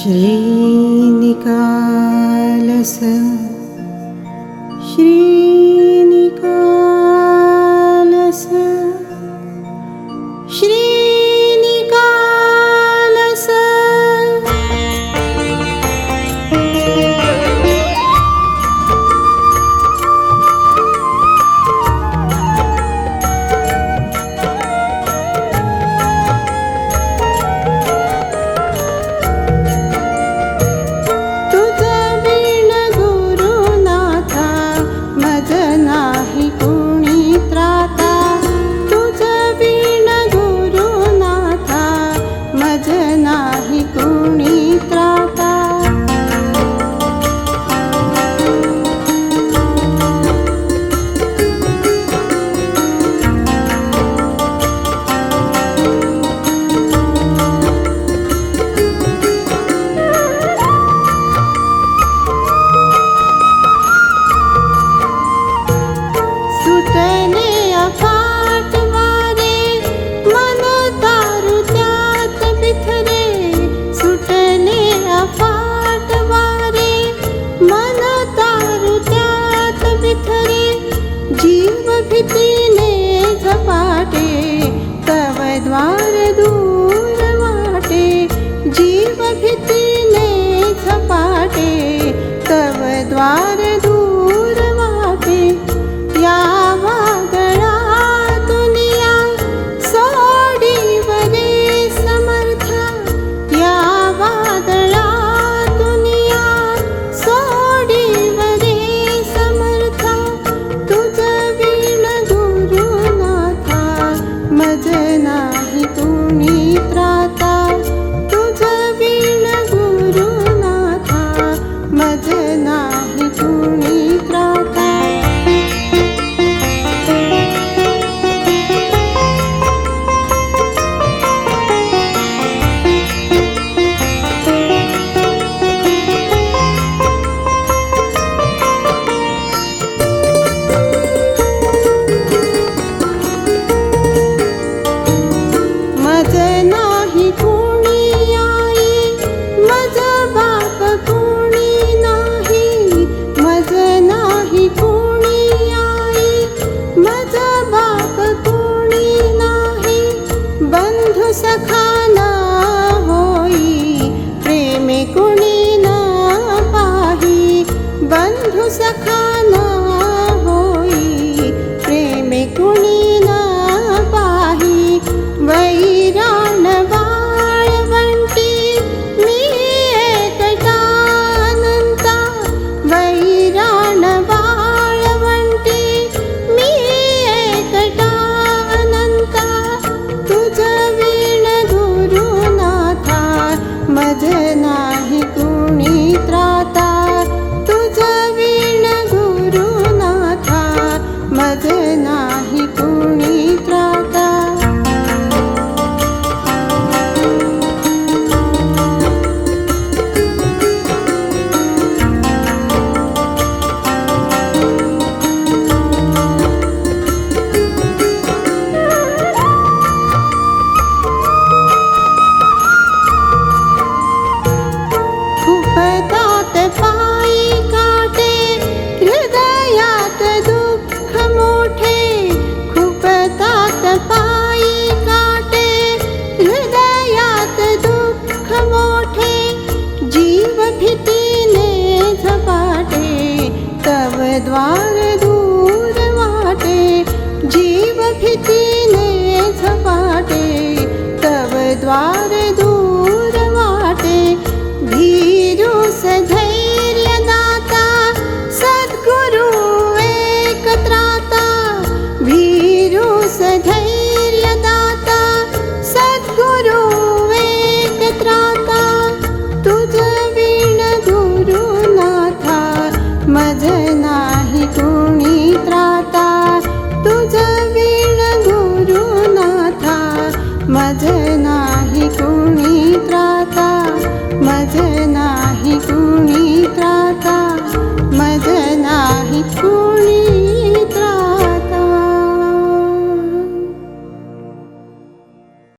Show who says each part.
Speaker 1: श्रीनिकालस श्रीनिकालस श्रीनिकालस भीतीने झपाटे तव द्वार दूर वाटे जीव भीतीने झपाटे तव द्वार दूर वाटे या वादळातून या सोडीवरे समर्थ या वादळातून या सोडीवरे समर्थ तुझ मज नाही कुणी त्राता तुझ वीण गुरुनाथा मज नाही कुणी त्राता मज नाही कुणी आई मज बाप कुणी नाही मज नाही कुणी आई मज बाप कुणी नाही बंधु सखा न होई प्रेमे कुणी न पाही बंधु सखा न होई प्रेमे कुणी न पाही वैराण वाळवंटी मी एकटा अनंता वैराण वाळवंटी मी एकटा अनंता तुझ वीण गुरुनाथा मज नाही कुणी त्राता तुझ वीण गुरुनाथा मज नाही कुणी त्राता खुपतात पायी काटे हृदयात दुःख मोठे खुपतात पायी काटे हृदयात दुःख मोठे जीव भीतीने झपाटे तव द्वार दूर वाटे जीव भीतीने झपाटे तव द्वार